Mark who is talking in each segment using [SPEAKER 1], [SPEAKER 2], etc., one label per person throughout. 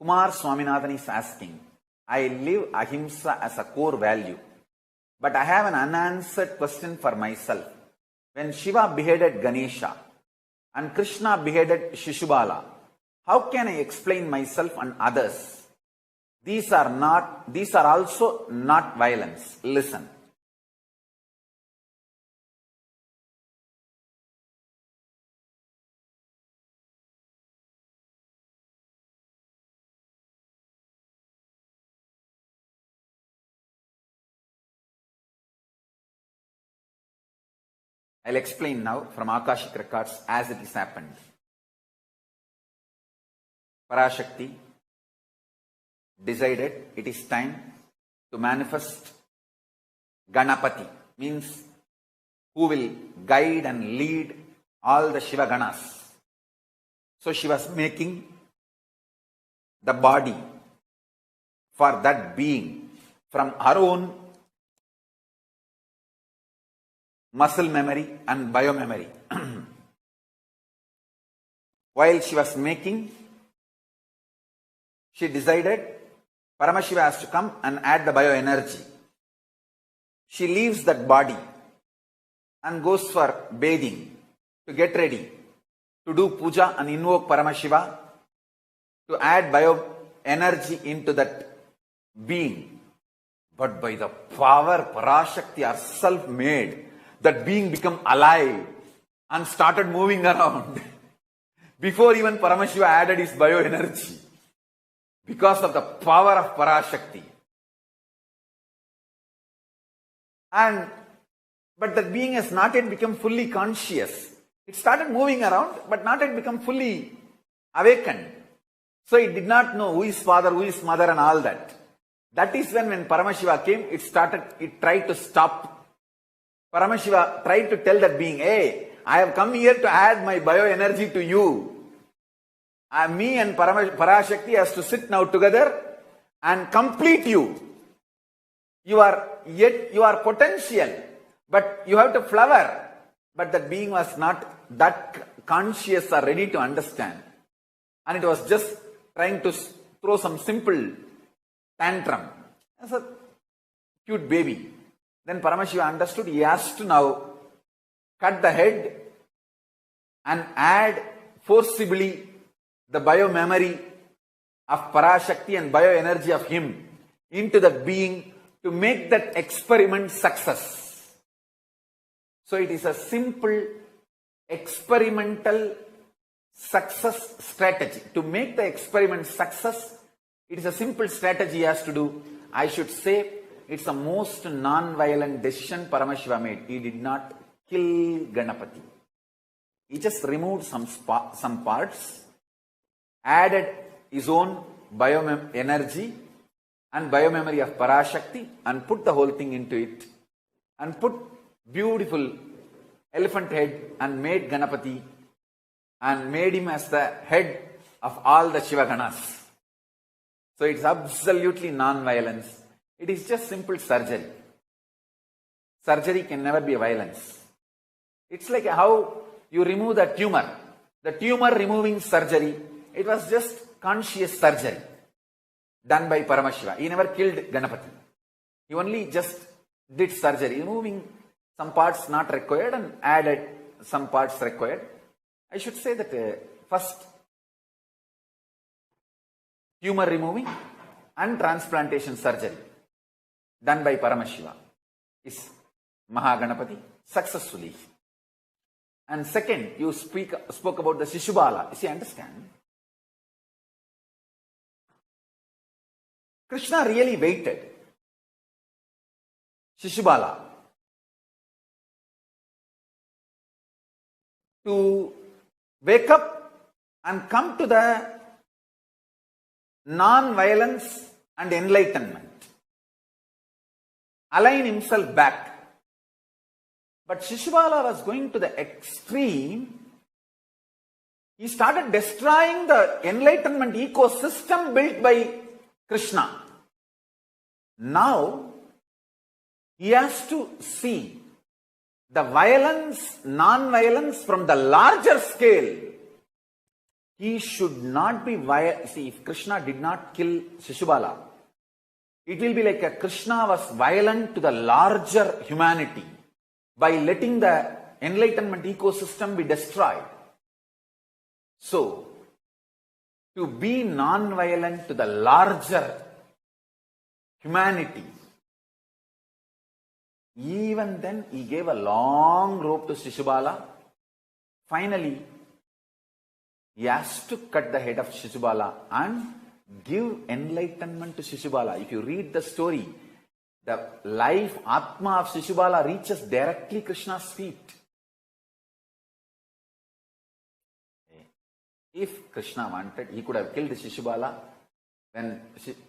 [SPEAKER 1] Kumar Swaminathan is asking, I live ahimsa as a core value, but I have an unanswered question for myself. When Shiva beheaded Ganesha and Krishna beheaded Shishubala, how can I explain myself and others? These are also not violence. Listen. I'll explain now from Akashic records as it has happened. Parashakti decided it is time to manifest Ganapati, means who will guide and lead all the Shiva Ganas. So she was making the body for that being from her own muscle memory and biomemory. While she was making, she decided Paramashiva has to come and add the bioenergy. She leaves that body and goes for bathing to get ready to do puja and invoke Paramashiva to add bioenergy into that being. But by the power Parashakti herself made, that being become alive and started moving around before even Paramashiva added his bioenergy, because of the power of Parashakti. But that being has not yet become fully conscious. It started moving around, but not yet become fully awakened. So it did not know who is father, who is mother and all that. That is when Paramashiva came, it tried to stop. Paramashiva tried to tell that being, hey, I have come here to add my bioenergy to you. Me and Parashakti has to sit now together and complete you. You are potential, but you have to flower. But that being was not that conscious or ready to understand. And it was just trying to throw some simple tantrum. As a cute baby. Then Paramashiva understood he has to now cut the head and add forcibly the biomemory of Parashakti and bioenergy of him into that being to make that experiment success. So it is a simple experimental success strategy. To make the experiment success, it is a simple strategy he has to do. I should say it's the most non-violent decision Paramashiva made. He did not kill Ganapati. He just removed some parts, added his own bioenergy and biomemory of Parashakti and put the whole thing into it and put beautiful elephant head and made Ganapati and made him as the head of all the Shiva Ganas. So it's absolutely non-violence. It is just simple surgery. Surgery can never be a violence. It's like how you remove the tumor. The tumor removing surgery, it was just conscious surgery done by Paramashiva. He never killed Ganapati. He only just did surgery, removing some parts not required and added some parts required. I should say that first tumor removing and transplantation surgery done by Paramashiva is Mahaganapati successfully. And second, you spoke about the Shishubala. You see, understand? Krishna really waited. Shishubala to wake up and come to the non-violence and enlightenment. Align himself back. But Shishubala was going to the extreme. He started destroying the enlightenment ecosystem built by Krishna. Now, he has to see the violence, non-violence from the larger scale He should not be violent. See, if Krishna did not kill Shishubala, it will be like a Krishna was violent to the larger humanity by letting the enlightenment ecosystem be destroyed. So, to be non-violent to the larger humanity, even then he gave a long rope to Shishubala. Finally, he has to cut the head of Shishubala and give enlightenment to Shishubala. If you read the story, the life, Atma of Shishubala reaches directly Krishna's feet. If Krishna wanted, he could have killed Shishubala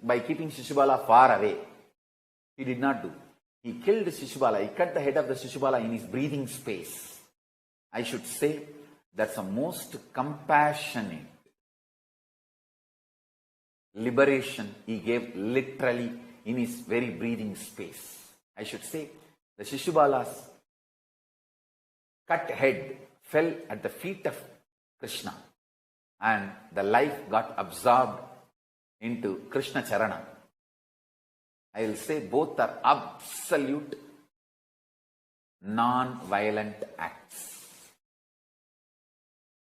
[SPEAKER 1] by keeping Shishubala far away. He did not do. He killed Shishubala. He cut the head of the Shishubala in his breathing space. I should say that's a most compassionate liberation he gave literally in his very breathing space. I should say the Shishubala's cut head fell at the feet of Krishna and the life got absorbed into Krishna Charana. I will say both are absolute non-violent acts.